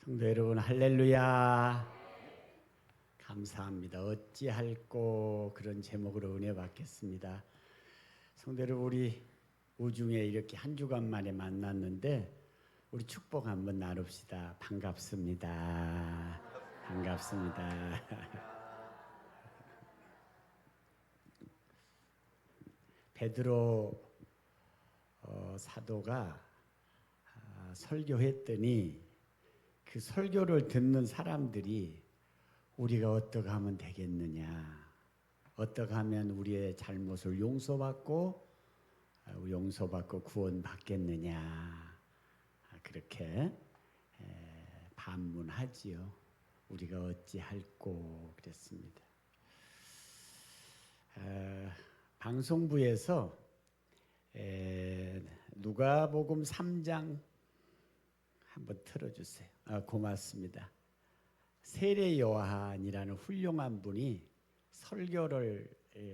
성도 여러분, 할렐루야. 감사합니다. 어찌할꼬 그런 제목으로 은혜 받겠습니다. 성도 여러분, 우리 우중에 이렇게 한 주간 만에 만났는데 우리 축복 한번 나눕시다. 반갑습니다. 반갑습니다. 베드로 사도가 설교했더니 그 설교를 듣는 사람들이 우리가 어떻게 하면 되겠느냐, 어떻게 하면 우리의 잘못을 용서받고 구원받겠느냐, 그렇게 반문하지요. 우리가 어찌할꼬 그랬습니다. 방송부에서 누가복음 3장 한번 틀어주세요. 고맙습니다. 세례 요한이라는 훌륭한 분이 설교를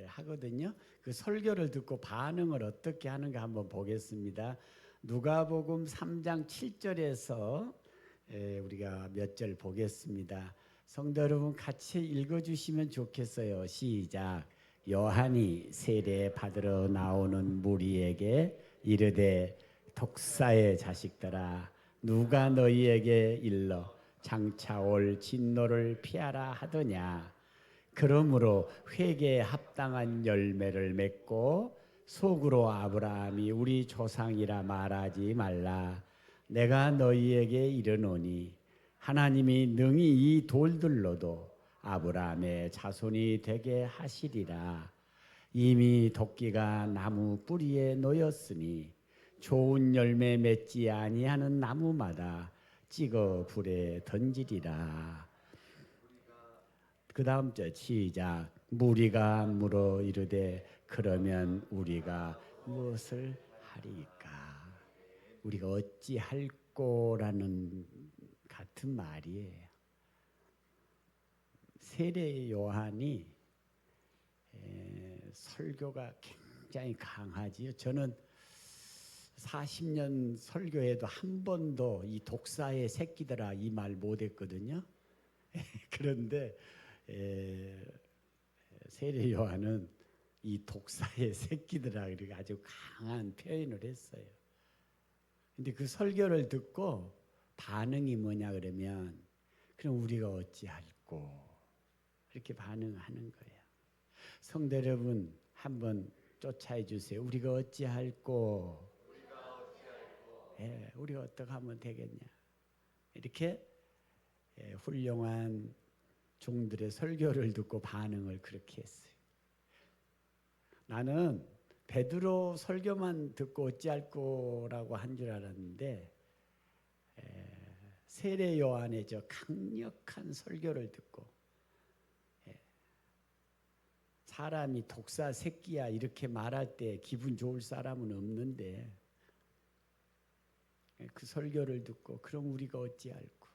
하거든요. 그 설교를 듣고 반응을 어떻게 하는가 한번 보겠습니다. 누가복음 3장 7절에서 우리가 몇 절 보겠습니다. 성도 여러분 같이 읽어주시면 좋겠어요. 시작. 요한이 세례 받으러 나오는 무리에게 이르되 독사의 자식들아, 누가 너희에게 일러 장차 올 진노를 피하라 하더냐. 그러므로 회개에 합당한 열매를 맺고 속으로 아브라함이 우리 조상이라 말하지 말라. 내가 너희에게 이르노니 하나님이 능히 이 돌들로도 아브라함의 자손이 되게 하시리라. 이미 도끼가 나무 뿌리에 놓였으니 좋은 열매 맺지 아니하는 나무마다 찍어 불에 던지리라. 그 다음 절 시작. 무리가 물어 이르되 그러면 우리가 무엇을 하리까? 우리가 어찌할꼬라는 같은 말이에요. 세례 요한이 설교가 굉장히 강하지요. 저는 40년 설교에도 한 번도 이 독사의 새끼들아 이 말 못했거든요. 그런데 세례 요한은 이 독사의 새끼들아 이렇게 아주 강한 표현을 했어요. 근데 그 설교를 듣고 반응이 뭐냐 그러면 그럼 우리가 어찌할꼬 이렇게 반응하는 거예요. 성도 여러분 한번 쫓아해 주세요. 우리가 어찌할꼬. 우리가 어떻게 하면 되겠냐. 이렇게 훌륭한 종들의 설교를 듣고 반응을 그렇게 했어요. 나는 베드로 설교만 듣고 어찌할꼬라고 한 줄 알았는데 세례 요한의 저 강력한 설교를 듣고 사람이 독사 새끼야 이렇게 말할 때 기분 좋을 사람은 없는데 그 설교를 듣고 그럼 우리가 어찌할꼬.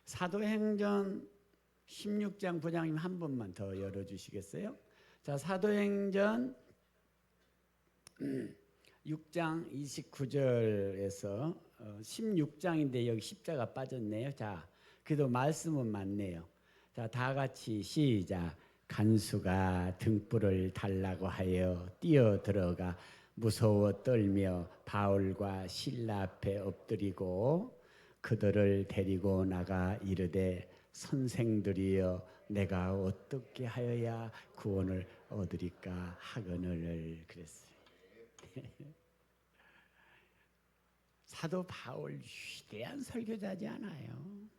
사도행전 16장 부장님 한 번만 더 열어주시겠어요? 자, 사도행전 6장 29절에서 16장인데 여기 십자가 빠졌네요. 자, 그래도 말씀은 맞네요. 자, 다 같이 시작. 간수가 등불을 달라고 하여 뛰어 들어가 무서워 떨며 바울과 실라 앞에 엎드리고 그들을 데리고 나가 이르되 선생들이여 내가 어떻게 하여야 구원을 얻으리까 하거늘 그랬어요. 사도 바울 위대한 설교자지 않아요?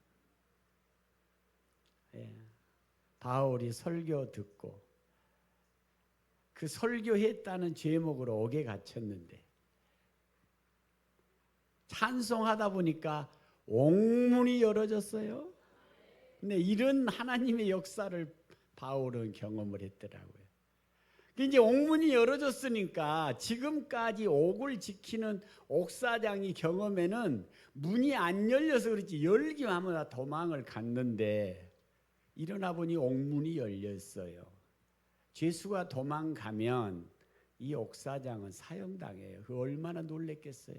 바울이 설교 듣고 그 설교했다는 제목으로 옥에 갇혔는데 찬송하다 보니까 옥문이 열어졌어요. 근데 이런 하나님의 역사를 바울은 경험을 했더라고요. 이제 옥문이 열어졌으니까 지금까지 옥을 지키는 옥사장이 경험에는 문이 안 열려서 그렇지 열기만 하면 다 도망을 갔는데 일어나 보니 옥문이 열렸어요. 죄수가 도망가면 이 옥사장은 사형당해요. 그 얼마나 놀랬겠어요.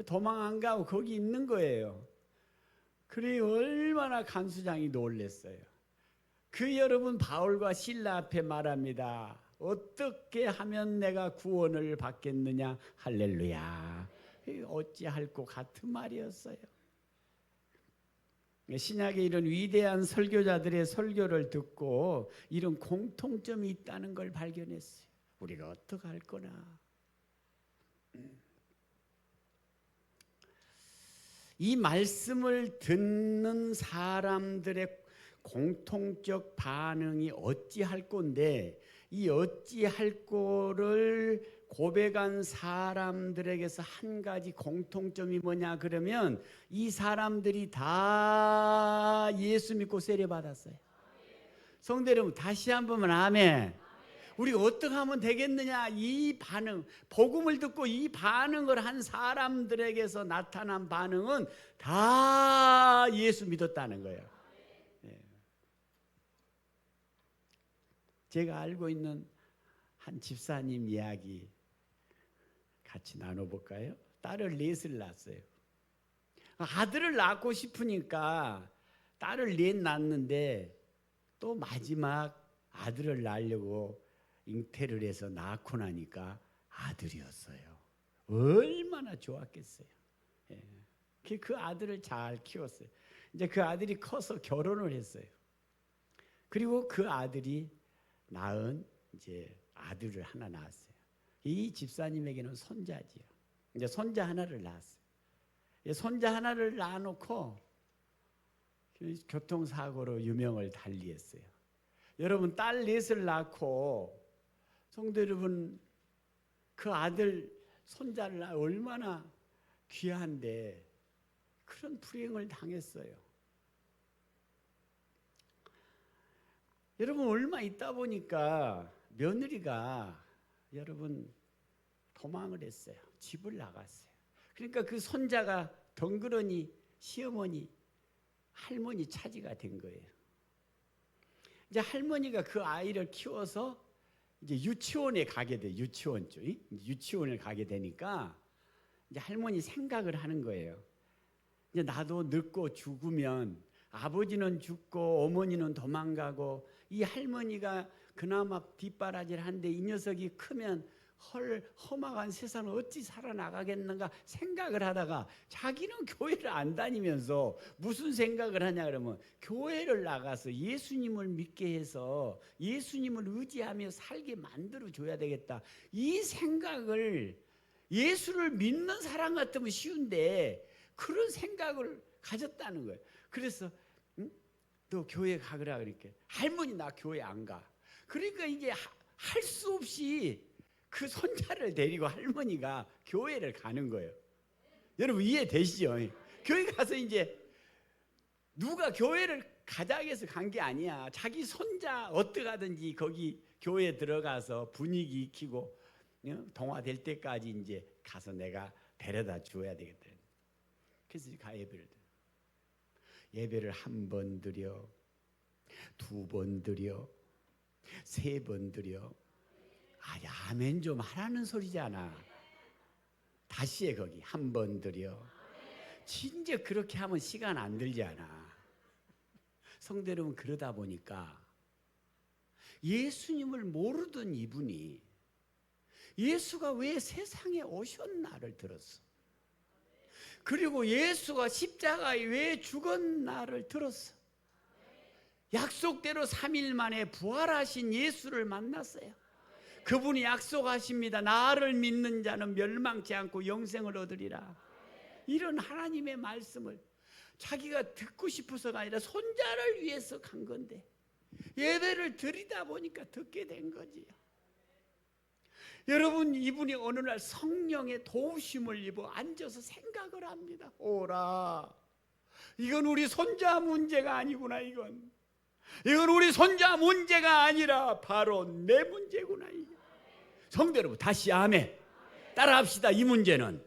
도망 안 가고 거기 있는 거예요. 그래 얼마나 간수장이 놀랬어요. 그 여러분 바울과 실라 앞에 말합니다. 어떻게 하면 내가 구원을 받겠느냐. 할렐루야. 어찌할 것 같은 말이었어요. 신약의 이런 위대한 설교자들의 설교를 듣고 이런 공통점이 있다는 걸 발견했어요. 우리가 어떻게 할 거나. 이 말씀을 듣는 사람들의 공통적 반응이 어찌할 건데, 이 어찌할 거를 고백한 사람들에게서 한 가지 공통점이 뭐냐 그러면 이 사람들이 다 예수 믿고 세례받았어요. 성도 여러분 다시 한 번만 아멘. 우리가 어떻게 하면 되겠느냐. 이 반응, 복음을 듣고 이 반응을 한 사람들에게서 나타난 반응은 다 예수 믿었다는 거예요. 제가 알고 있는 한 집사님 이야기 같이 나눠볼까요? 딸을 넷을 낳았어요. 아들을 낳고 싶으니까 딸을 넷 낳았는데 또 마지막 아들을 낳으려고 잉태를 해서 낳고 나니까 아들이었어요. 얼마나 좋았겠어요. 그 아들을 잘 키웠어요. 이제 그 아들이 커서 결혼을 했어요. 그리고 그 아들이 낳은 이제 아들을 하나 낳았어요. 이 집사님에게는 손자지요. 이제 손자 하나를 낳았어요. 손자 하나를 낳아놓고 교통사고로 유명을 달리했어요. 여러분 딸 넷을 낳고 성도 여러분 그 아들 손자를 낳아 얼마나 귀한데 그런 불행을 당했어요. 여러분 얼마 있다 보니까 며느리가 여러분 도망을 했어요. 집을 나갔어요. 그러니까 그 손자가 덩그러니 시어머니 할머니 차지가 된 거예요. 이제 할머니가 그 아이를 키워서 이제 유치원에 가게 돼. 유치원을 가게 되니까 이제 할머니 생각을 하는 거예요. 이제 나도 늙고 죽으면 아버지는 죽고 어머니는 도망가고 이 할머니가 그나마 뒷바라지를 하는데 이 녀석이 크면 험악한 세상을 어찌 살아나가겠는가 생각을 하다가 자기는 교회를 안 다니면서 무슨 생각을 하냐 그러면 교회를 나가서 예수님을 믿게 해서 예수님을 의지하며 살게 만들어줘야 되겠다. 이 생각을 예수를 믿는 사람 같으면 쉬운데 그런 생각을 가졌다는 거예요. 그래서 너 교회 가거라 그러니까 할머니 나 교회 안 가. 그러니까 이제 할 수 없이 그 손자를 데리고 할머니가 교회를 가는 거예요. 여러분 이해되시죠? 교회 가서 이제 누가 교회를 가자고 해서 간 게 아니야. 자기 손자 어떻게 하든지 거기 교회에 들어가서 분위기 익히고 동화될 때까지 이제 가서 내가 데려다 줘야 되겠다. 그래서 가 예배를 한 번 드려, 두 번 드려, 세 번 드려. 아멘 좀 하라는 소리잖아. 다시 해 거기 한 번 드려. 진짜 그렇게 하면 시간 안 들잖아. 성도 여러분 그러다 보니까 예수님을 모르던 이분이 예수가 왜 세상에 오셨나를 들었어. 그리고 예수가 십자가에 왜 죽었나를 들었어. 약속대로 3일 만에 부활하신 예수를 만났어요. 그분이 약속하십니다. 나를 믿는 자는 멸망치 않고 영생을 얻으리라. 이런 하나님의 말씀을 자기가 듣고 싶어서가 아니라 손자를 위해서 간 건데 예배를 드리다 보니까 듣게 된 거지요. 여러분 이분이 어느 날 성령의 도우심을 입어 앉아서 생각을 합니다. 오라, 이건 우리 손자 문제가 아니구나. 이건 우리 손자 문제가 아니라 바로 내 문제구나. 성도 여러분 다시 아멘 따라합시다. 이 문제는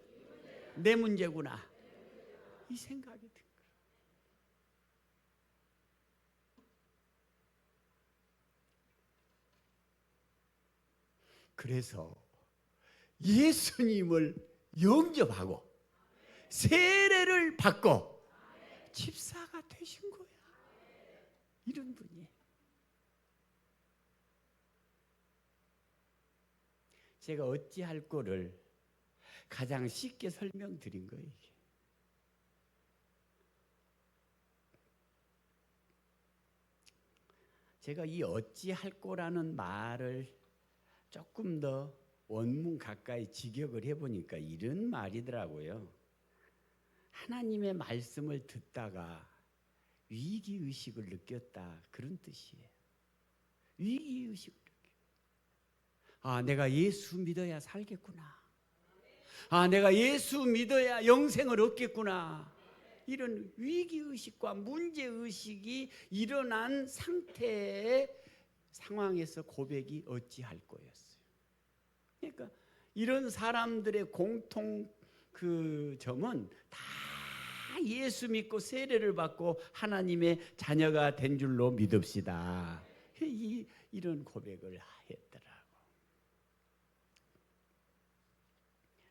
내 문제구나. 이 생각이 든 거예요. 그래서 예수님을 영접하고 세례를 받고 집사가 되신 거야. 이런 분이에요. 제가 어찌할 거를 가장 쉽게 설명드린 거예요. 이게. 제가 이 어찌할 거라는 말을 조금 더 원문 가까이 직역을 해보니까 이런 말이더라고요. 하나님의 말씀을 듣다가 위기의식을 느꼈다, 그런 뜻이에요. 위기의식을 느껴. 내가 예수 믿어야 살겠구나. 내가 예수 믿어야 영생을 얻겠구나. 이런 위기의식과 문제의식이 일어난 상태의 상황에서 고백이 어찌할 거였어요. 그러니까 이런 사람들의 공통 그 점은 다 예수 믿고 세례를 받고 하나님의 자녀가 된 줄로 믿읍시다. 이런 고백을 했더라고.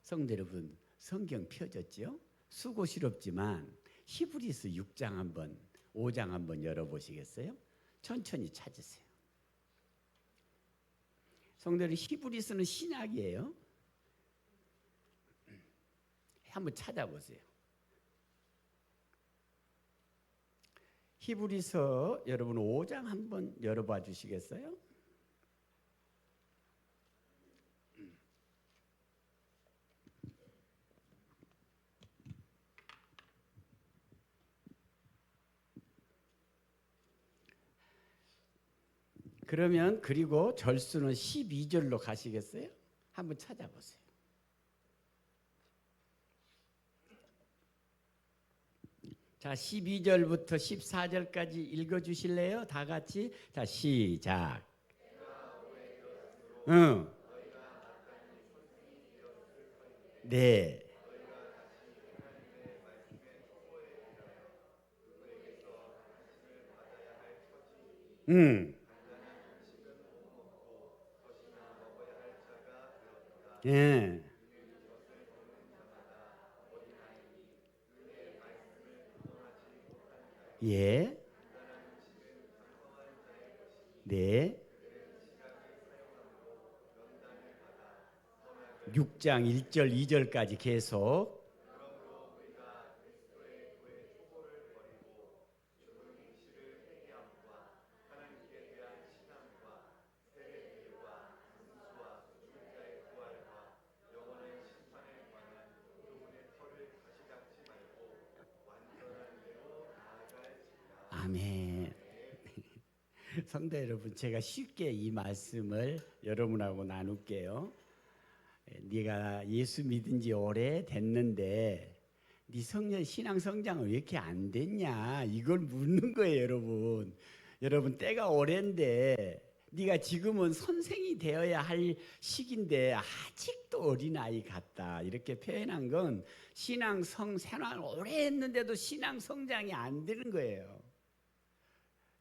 성도 여러분, 성경 펴졌죠? 수고스럽지만 히브리서 6장 5장 한번 열어보시겠어요? 천천히 찾으세요. 성도들, 히브리서는 신약이에요. 한번 찾아보세요. 히브리서 여러분 5장 한번 열어봐 주시겠어요? 그러면 그리고 절수는 12절로 가시겠어요? 한번 찾아보세요. 자, 12절부터 14절까지 읽어주실래요? 다 같이. 자, 시작. 네. 예. 예. 네. 6장 1절 2절까지 계속. 아멘. 성도 여러분, 제가 쉽게 이 말씀을 여러분하고 나눌게요. 네가 예수 믿은 지 오래됐는데 네 신앙 성장은 왜 이렇게 안 됐냐, 이걸 묻는 거예요. 여러분 때가 오랜데 네가 지금은 선생이 되어야 할 시기인데 아직도 어린아이 같다, 이렇게 표현한 건 신앙 생활 오래 했는데도 신앙 성장이 안 되는 거예요.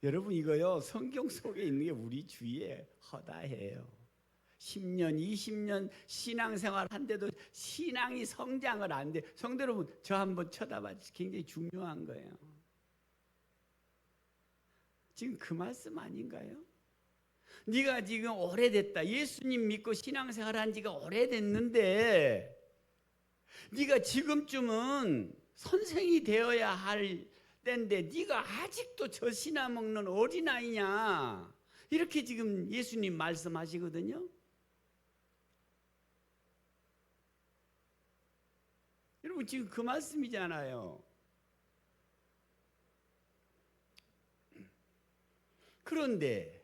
여러분, 이거요, 성경 속에 있는 게 우리 주위에 허다해요. 10년, 20년 신앙생활 한데도 신앙이 성장을 안 돼. 성도 여러분, 저 한번 쳐다봐. 굉장히 중요한 거예요. 지금 그 말씀 아닌가요? 네가 지금 오래됐다, 예수님 믿고 신앙생활 한 지가 오래됐는데 네가 지금쯤은 선생이 되어야 할 때인데 네가 아직도 젖이나 먹는 어린아이냐, 이렇게 지금 예수님 말씀하시거든요. 여러분, 지금 그 말씀이잖아요. 그런데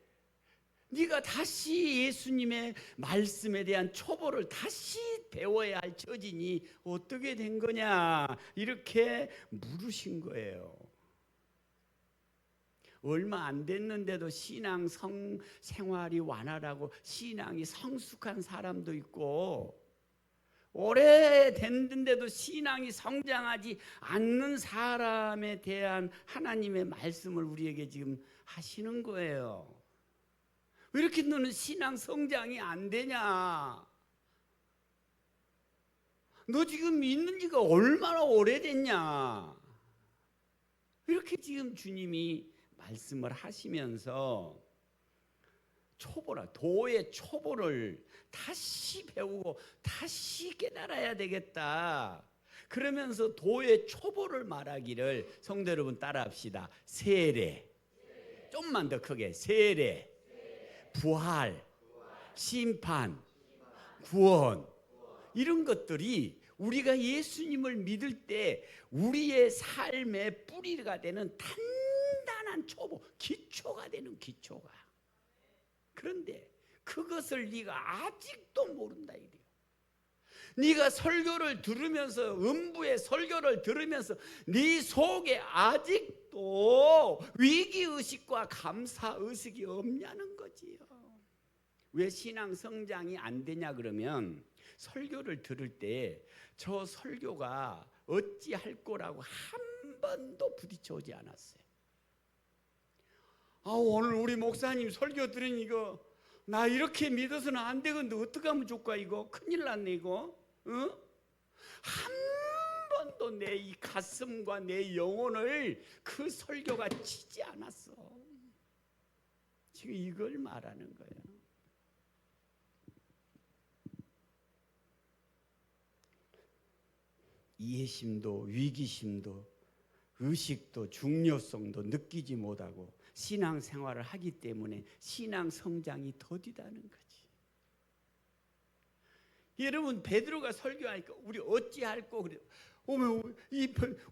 네가 다시 예수님의 말씀에 대한 초보를 다시 배워야 할 처지니 어떻게 된 거냐, 이렇게 물으신 거예요. 얼마 안 됐는데도 신앙 생활이 완화라고 신앙이 성숙한 사람도 있고, 오래됐는데도 신앙이 성장하지 않는 사람에 대한 하나님의 말씀을 우리에게 지금 하시는 거예요. 왜 이렇게 너는 신앙 성장이 안 되냐? 너 지금 있는 지가 얼마나 오래됐냐? 이렇게 지금 주님이 말씀을 하시면서 도의 초보를 다시 배우고 다시 깨달아야 되겠다. 그러면서 도의 초보를 말하기를, 성도 여러분 따라합시다. 세례, 좀만 더 크게, 세례, 부활, 심판, 구원, 이런 것들이 우리가 예수님을 믿을 때 우리의 삶의 뿌리가 되는 단단한 초보, 기초가 되는 기초가. 그런데 그것을 네가 아직도 모른다 이래요. 네가 설교를 들으면서, 음부의 설교를 들으면서 네 속에 아직도 위기의식과 감사의식이 없냐는 거지요. 왜 신앙 성장이 안 되냐 그러면, 설교를 들을 때 저 설교가 어찌할 거라고 한 번도 부딪혀오지 않았어요. 오늘 우리 목사님 설교 들으니 이거 나 이렇게 믿어서는 안 되건데 어떻게 하면 좋을까, 이거 큰일 났네 이거. 한 번도 내 이 가슴과 내 영혼을 그 설교가 치지 않았어. 지금 이걸 말하는 거예요. 이해심도 위기심도 의식도 중요성도 느끼지 못하고 신앙생활을 하기 때문에 신앙 성장이 더디다는 거지. 여러분, 베드로가 설교하니까 우리 어찌할꼬 그래요.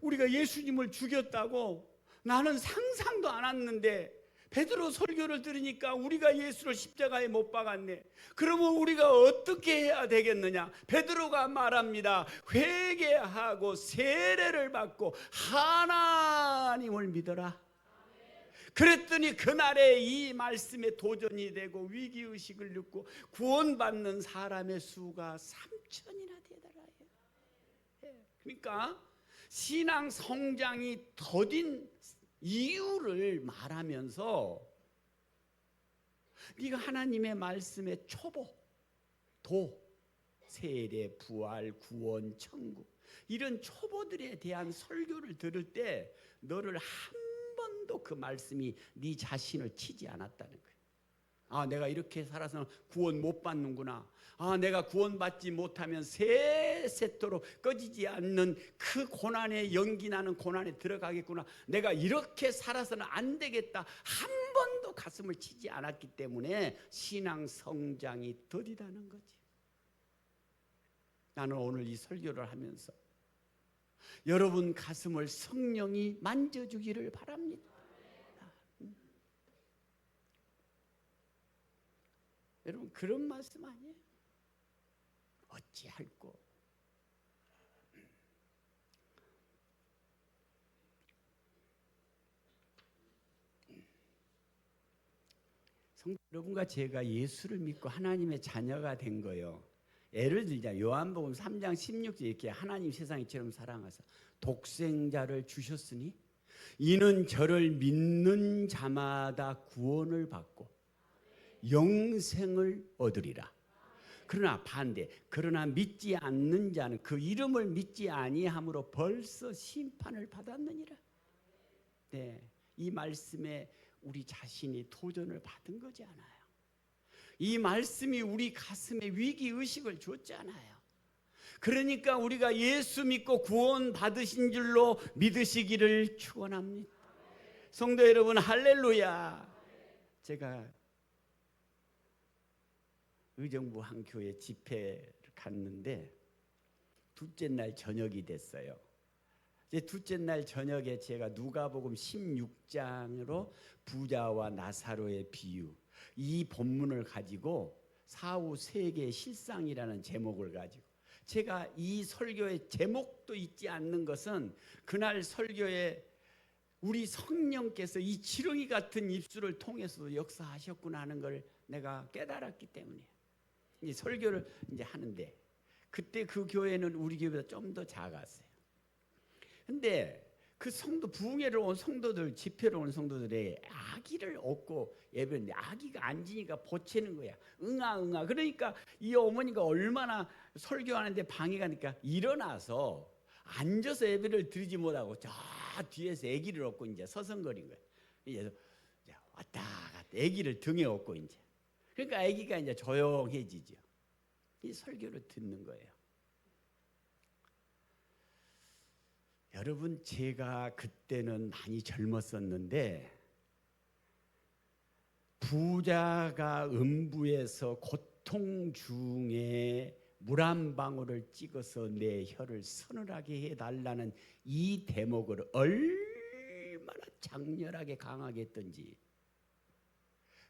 우리가 예수님을 죽였다고 나는 상상도 안 했는데, 베드로 설교를 들으니까 우리가 예수를 십자가에 못 박았네. 그러면 우리가 어떻게 해야 되겠느냐? 베드로가 말합니다. 회개하고 세례를 받고 하나님을 믿어라. 그랬더니 그날에 이 말씀에 도전이 되고 위기의식을 느끼고 구원받는 사람의 수가 3,000이나 되더라. 그러니까 신앙 성장이 더딘 이유를 말하면서, 네가 하나님의 말씀의 초보, 도, 세례, 부활, 구원, 천국, 이런 초보들에 대한 설교를 들을 때 너를 한 번도 그 말씀이 네 자신을 치지 않았다는 거예요. 내가 이렇게 살아서 구원 못 받는구나. 내가 구원받지 못하면 세세토록 꺼지지 않는 그 고난에, 연기나는 고난에 들어가겠구나. 내가 이렇게 살아서는 안 되겠다. 한 번도 가슴을 치지 않았기 때문에 신앙 성장이 더디다는 거지. 나는 오늘 이 설교를 하면서 여러분 가슴을 성령이 만져주기를 바랍니다. 여러분, 그런 말씀 아니에요? 어찌할꼬. 성도 여러분과 제가 예수를 믿고 하나님의 자녀가 된 거예요. 예를 들자 요한복음 3장 16절 이렇게, 하나님 세상이 이처럼 사랑하사 독생자를 주셨으니 이는 저를 믿는 자마다 구원을 받고 영생을 얻으리라. 그러나 반대, 그러나 믿지 않는 자는 그 이름을 믿지 아니함으로 벌써 심판을 받았느니라. 네, 이 말씀에 우리 자신이 도전을 받은 거지 않아요. 이 말씀이 우리 가슴에 위기의식을 줬잖아요. 그러니까 우리가 예수 믿고 구원 받으신 줄로 믿으시기를 축원합니다. 성도 여러분, 할렐루야. 제가 의정부 한 교회 집회를 갔는데 둘째 날 저녁이 됐어요. 이제 둘째 날 저녁에 제가 누가복음 16장으로 부자와 나사로의 비유, 이 본문을 가지고 사후 세계의 실상이라는 제목을 가지고, 제가 이 설교의 제목도 있지 않는 것은 그날 설교에 우리 성령께서 이 지렁이 같은 입술을 통해서도 역사하셨구나 하는 걸 내가 깨달았기 때문이에요. 이 설교를 이제 하는데, 그때 그 교회는 우리 교회보다 좀 더 작았어요. 근데 그 성도 부흥회를 온 성도들, 집회를 온 성도들의 아기를 얻고 예배했는데 아기가 앉으니까 보채는 거야. 응아. 그러니까 이 어머니가 얼마나 설교하는데 방해가 되니까 일어나서 앉아서 예배를 드리지 못하고 저 뒤에서 아기를 얻고 이제 서성거린 거야. 이제 왔다 갔다 아기를 등에 업고 이제. 그러니까 아기가 이제 조용해지죠. 이 설교를 듣는 거예요. 여러분, 제가 그때는 많이 젊었었는데 부자가 음부에서 고통 중에 물 한 방울을 찍어서 내 혀를 서늘하게 해달라는 이 대목을 얼마나 장렬하게 강하게 했던지,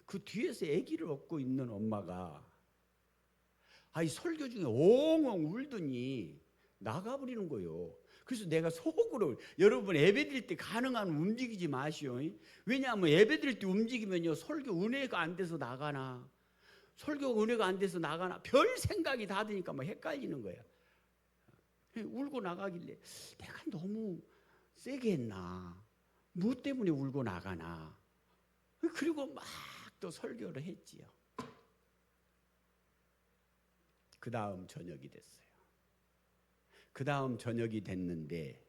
그 뒤에서 아기를 업고 있는 엄마가 이 설교 중에 엉엉 울더니 나가버리는 거예요. 그래서 내가 속으로, 여러분 예배드릴 때 가능하면 움직이지 마시오. 왜냐하면 예배드릴 때 움직이면요 설교 은혜가 안 돼서 나가나, 설교 은혜가 안 돼서 나가나 별 생각이 다 드니까 막 헷갈리는 거야. 울고 나가길래 내가 너무 세게 했나, 뭐 때문에 울고 나가나. 그리고 막 또 설교를 했지요. 그 다음 저녁이 됐어요. 그 다음 저녁이 됐는데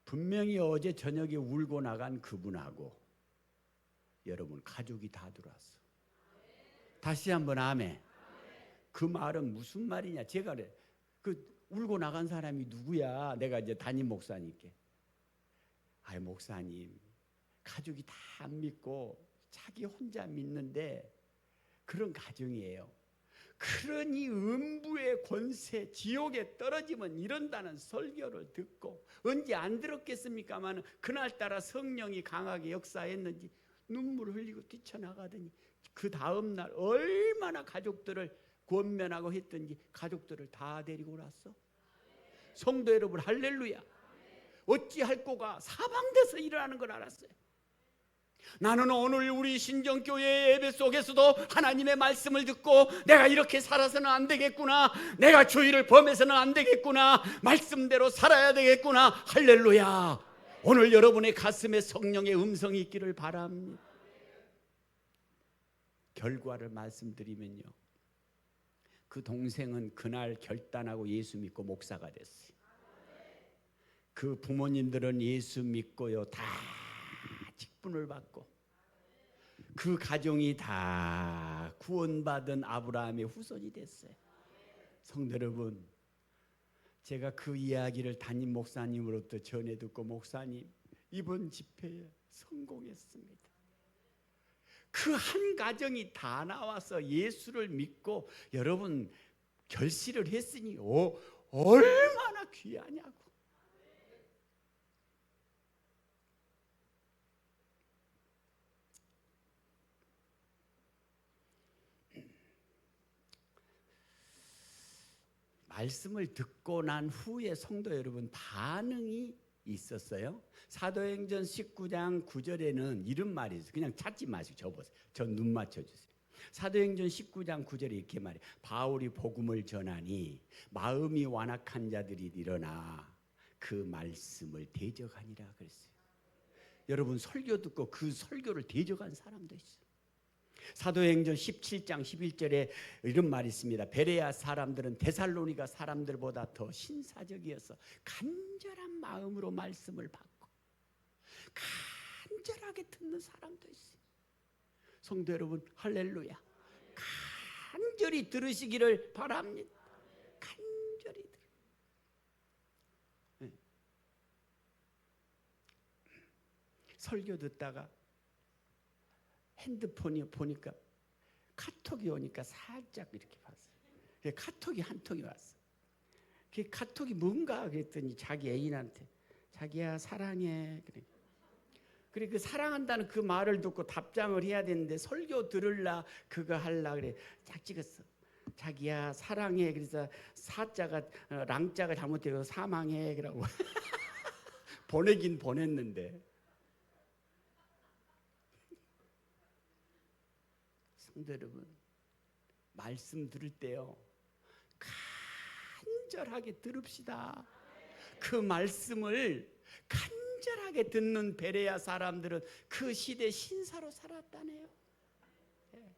분명히 어제 저녁에 울고 나간 그분하고 여러분 가족이 다 들어왔어. 다시 한번 아멘. 그 말은 무슨 말이냐. 제가 그래, 그 울고 나간 사람이 누구야? 내가 이제 담임 목사님께, 목사님, 가족이 다 안 믿고 자기 혼자 믿는데 그런 가정이에요. 그러니 음부의 권세, 지옥에 떨어지면 이런다는 설교를 듣고 언제 안 들었겠습니까만 그날따라 성령이 강하게 역사했는지 눈물을 흘리고 뛰쳐나가더니 그 다음 날 얼마나 가족들을 권면하고 했던지 가족들을 다 데리고 왔어. 성도 여러분, 할렐루야. 어찌할 거가 사방돼서 일어나는 걸 알았어요. 나는 오늘 우리 신정교회 예배 속에서도 하나님의 말씀을 듣고 내가 이렇게 살아서는 안 되겠구나, 내가 주의를 범해서는 안 되겠구나, 말씀대로 살아야 되겠구나. 할렐루야. 오늘 여러분의 가슴에 성령의 음성이 있기를 바랍니다. 결과를 말씀드리면요, 그 동생은 그날 결단하고 예수 믿고 목사가 됐어요. 그 부모님들은 예수 믿고요 다 직분을 받고 그 가정이 다 구원받은 아브라함의 후손이 됐어요. 성도 여러분, 제가 그 이야기를 담임 목사님으로부터 전해 듣고, 목사님 이번 집회에 성공했습니다. 그 한 가정이 다 나와서 예수를 믿고 여러분 결실을 했으니 얼마나 귀하냐고. 말씀을 듣고 난 후에 성도 여러분 반응이 있었어요. 사도행전 19장 9절에는 이런 말이 있어요. 그냥 찾지 마시고 적어보세요. 저 눈 맞춰주세요. 사도행전 19장 9절에 이렇게 말해요. 바울이 복음을 전하니 마음이 완악한 자들이 일어나 그 말씀을 대적하니라 그랬어요. 여러분 설교 듣고 그 설교를 대적한 사람도 있어요. 사도행전 17장 11절에 이런 말이 있습니다. 베레아 사람들은 데살로니가 사람들보다 더 신사적이어서 간절한 마음으로 말씀을 받고 간절하게 듣는 사람도 있어요. 성도 여러분, 할렐루야. 간절히 들으시기를 바랍니다. 간절히 들으. 네. 설교 듣다가 핸드폰이 보니까 카톡이 오니까 살짝 이렇게 봤어요. 카톡이 한 통이 왔어. 그 카톡이 뭔가 그랬더니 자기 애인한테, 자기야 사랑해. 그래 그 사랑한다는 그 말을 듣고 답장을 해야 되는데 설교 들을라 그거 할라 그래 딱 찍었어. 자기야 사랑해. 그래서 사자가 랑자가 잘못되어서 사망해 그러고 보내긴 보냈는데, 성도 여러분, 말씀 들을 때요 간절하게 들읍시다. 그 말씀을 간절하게 친절하게 듣는 베레아 사람들은 그 시대 신사로 살았다네요. 예.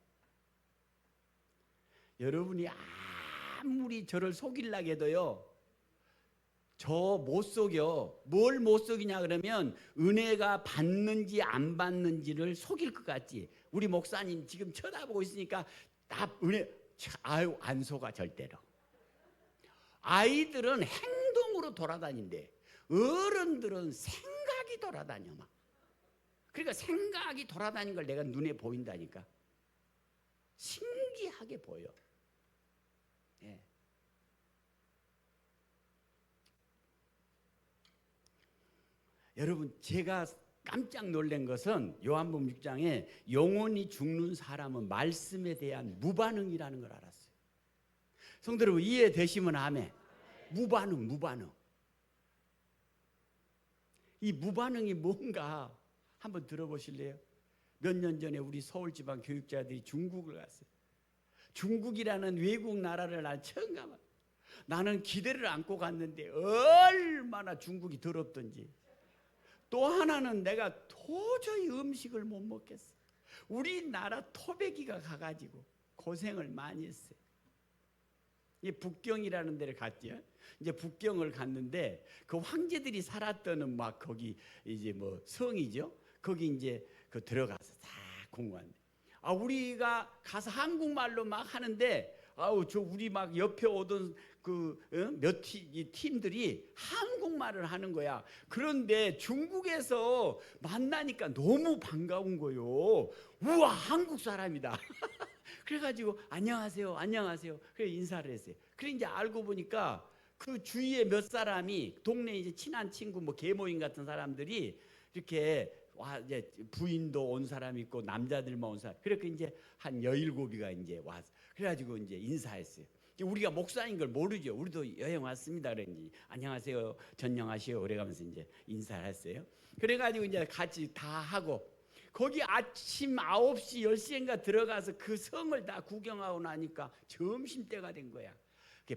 여러분이 아무리 저를 속이려고 해도요, 저 못 속여. 뭘 못 속이냐 그러면 은혜가 받는지 안 받는지를 속일 것 같지. 우리 목사님 지금 쳐다보고 있으니까 나 은혜, 아유, 안 속아 절대로. 아이들은 행동으로 돌아다닌대. 어른들은 생각이 돌아다녀 막. 그러니까 생각이 돌아다니는 걸 내가 눈에 보인다니까. 신기하게 보여. 예. 여러분, 제가 깜짝 놀란 것은 요한복음 6장에 영원히 죽는 사람은 말씀에 대한 무반응이라는 걸 알았어요. 성도 여러분, 이해되시면 아멘. 무반응. 이 무반응이 뭔가 한번 들어보실래요? 몇 년 전에 우리 서울지방 교육자들이 중국을 갔어요. 중국이라는 외국 나라를 난 처음 가봐. 나는 기대를 안고 갔는데 얼마나 중국이 더럽던지. 또 하나는 내가 도저히 음식을 못 먹겠어. 우리나라 토백이가 가가지고 고생을 많이 했어요. 이 북경이라는 데를 갔죠. 이제 북경을 갔는데 그 황제들이 살았던 막 거기 이제 뭐 성이죠. 거기 이제 그 들어가서 다 공부하는데, 우리가 가서 한국말로 막 하는데, 저 우리 막 옆에 오던 그 몇 팀들이 한국말을 하는 거야. 그런데 중국에서 만나니까 너무 반가운 거요. 우와, 한국 사람이다. 그래가지고 안녕하세요. 그래 인사를 했어요. 그래 이제 알고 보니까 그 주위에 몇 사람이 동네 이제 친한 친구 뭐 계모임 같은 사람들이 이렇게 와, 이제 부인도 온 사람 있고 남자들만 온 사람. 그렇게 이제 한 17이가 이제 와서 그래가지고 이제 인사했어요. 우리가 목사인 걸 모르죠. 우리도 여행 왔습니다. 그랬지. 안녕하세요. 전녕하시오. 그래가면서 이제 인사를 했어요. 그래가지고 이제 같이 다 하고 거기 아침 9시 10시인가 들어가서 그 성을 다 구경하고 나니까 점심때가 된 거야.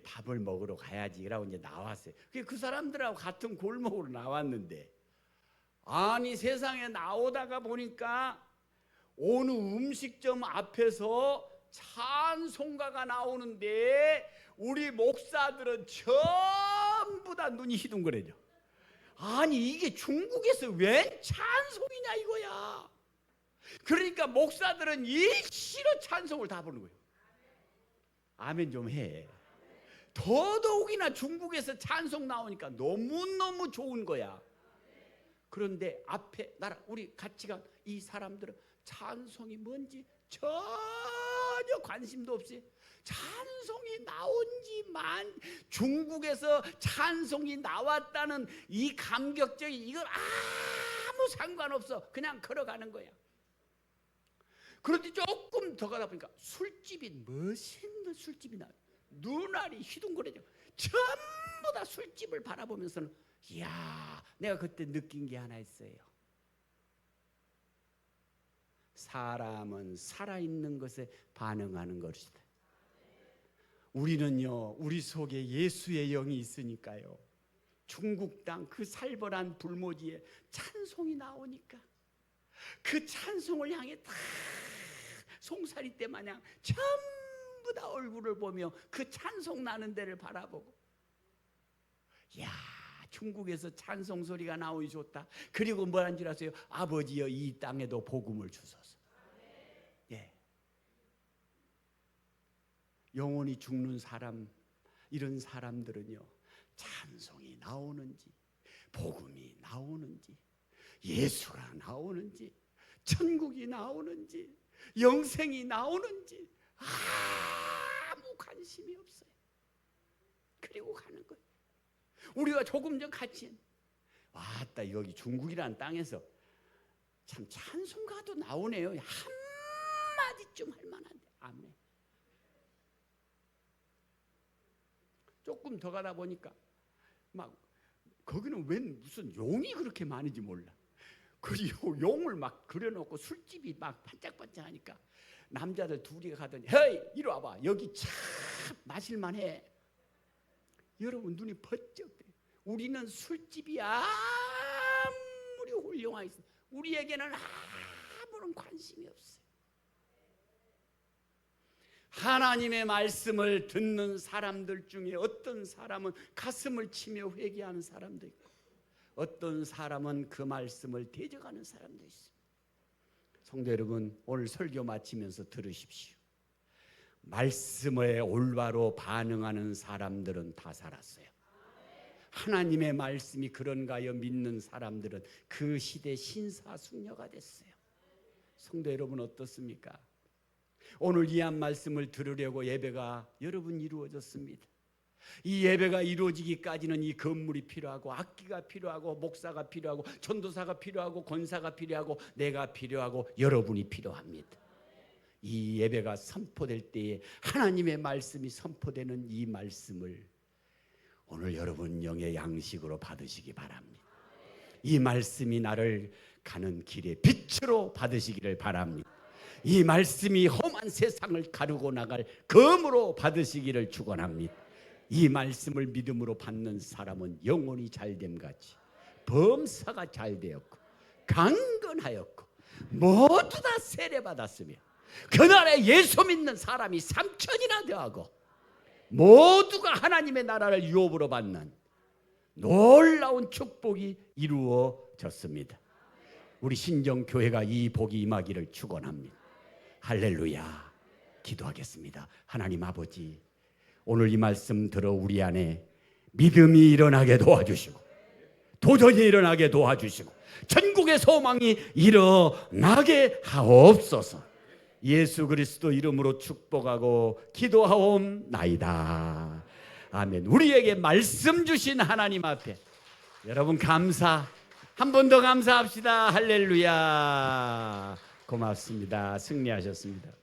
밥을 먹으러 가야지. 라고 이제 나왔어요. 그 사람들하고 같은 골목으로 나왔는데, 아니 세상에 나오다가 보니까 어느 음식점 앞에서 찬송가가 나오는데 우리 목사들은 전부 다 눈이 희둥거려져. 아니 이게 중국에서 웬 찬송이냐 이거야. 그러니까 목사들은 일시로 찬송을 다 부르는 거예요. 아멘 좀 해. 더더욱이나 중국에서 찬송 나오니까 너무너무 좋은 거야. 그런데 앞에 우리 같이 간 이 사람들은 찬송이 뭔지 전혀 관심도 없이 찬송이 나온지만, 중국에서 찬송이 나왔다는 이 감격적인 이걸 아무 상관없어. 그냥 걸어가는 거야. 그런데 조금 더 가다 보니까 술집이, 멋있는 술집이 나와요. 눈알이 휘둥그레져. 전부 다 술집을 바라보면서는, 이야, 내가 그때 느낀 게 하나 있어요. 사람은 살아있는 것에 반응하는 것이다. 우리는요, 우리 속에 예수의 영이 있으니까요, 중국 땅 그 살벌한 불모지에 찬송이 나오니까 그 찬송을 향해 다 송사리 때 마냥 전부 다 얼굴을 보며 그 찬송 나는 데를 바라보고, 야, 중국에서 찬송 소리가 나오니 좋다. 그리고 뭐라는 줄 아세요? 아버지여 이 땅에도 복음을 주소서. 예. 영원히 죽는 사람, 이런 사람들은요, 찬송이 나오는지 복음이 나오는지 예수가 나오는지 천국이 나오는지 영생이 나오는지 아무 관심이 없어요. 그리고 가는 거예요. 우리가 조금 전 같이 왔다, 여기 중국이라는 땅에서 참 찬송가도 나오네요. 한마디쯤 할 만한데. 아멘. 조금 더 가다 보니까 막 거기는 웬 무슨 용이 그렇게 많은지 몰라. 그 용을 막 그려놓고 술집이 막 반짝반짝하니까 남자들 둘이 가더니, 헤이 이리 와봐, 여기 참 마실만해. 여러분 눈이 번쩍. 우리는 술집이 아무리 소망이 있어요. 우리에게는 아무런 관심이 없어요. 하나님의 말씀을 듣는 사람들 중에 어떤 사람은 가슴을 치며 회개하는 사람도 있고, 어떤 사람은 그 말씀을 대적하는 사람도 있습니다. 성도 여러분, 오늘 설교 마치면서 들으십시오. 말씀에 올바로 반응하는 사람들은 다 살았어요. 하나님의 말씀이 그런가 하여 믿는 사람들은 그 시대 신사숙녀가 됐어요. 성도 여러분 어떻습니까? 오늘 이 한 말씀을 들으려고 예배가 여러분 이루어졌습니다. 이 예배가 이루어지기까지는 이 건물이 필요하고, 악기가 필요하고, 목사가 필요하고, 전도사가 필요하고, 권사가 필요하고, 내가 필요하고, 여러분이 필요합니다. 이 예배가 선포될 때에 하나님의 말씀이 선포되는 이 말씀을 오늘 여러분 영의 양식으로 받으시기 바랍니다. 이 말씀이 나를 가는 길의 빛으로 받으시기를 바랍니다. 이 말씀이 험한 세상을 가르고 나갈 검으로 받으시기를 축원합니다. 이 말씀을 믿음으로 받는 사람은 영혼이 잘됨같이 범사가 잘 되었고 강건하였고 모두 다 세례받았으며 그날에 예수 믿는 사람이 3천이나 되하고 모두가 하나님의 나라를 유업으로 받는 놀라운 축복이 이루어졌습니다. 우리 신정교회가 이 복이 임하기를 축원합니다. 할렐루야. 기도하겠습니다. 하나님 아버지, 오늘 이 말씀 들어 우리 안에 믿음이 일어나게 도와주시고, 도전이 일어나게 도와주시고, 전국의 소망이 일어나게 하옵소서. 예수 그리스도 이름으로 축복하고 기도하옵나이다. 아멘. 우리에게 말씀 주신 하나님 앞에 여러분 감사, 한 번 더 감사합시다. 할렐루야. 고맙습니다. 승리하셨습니다.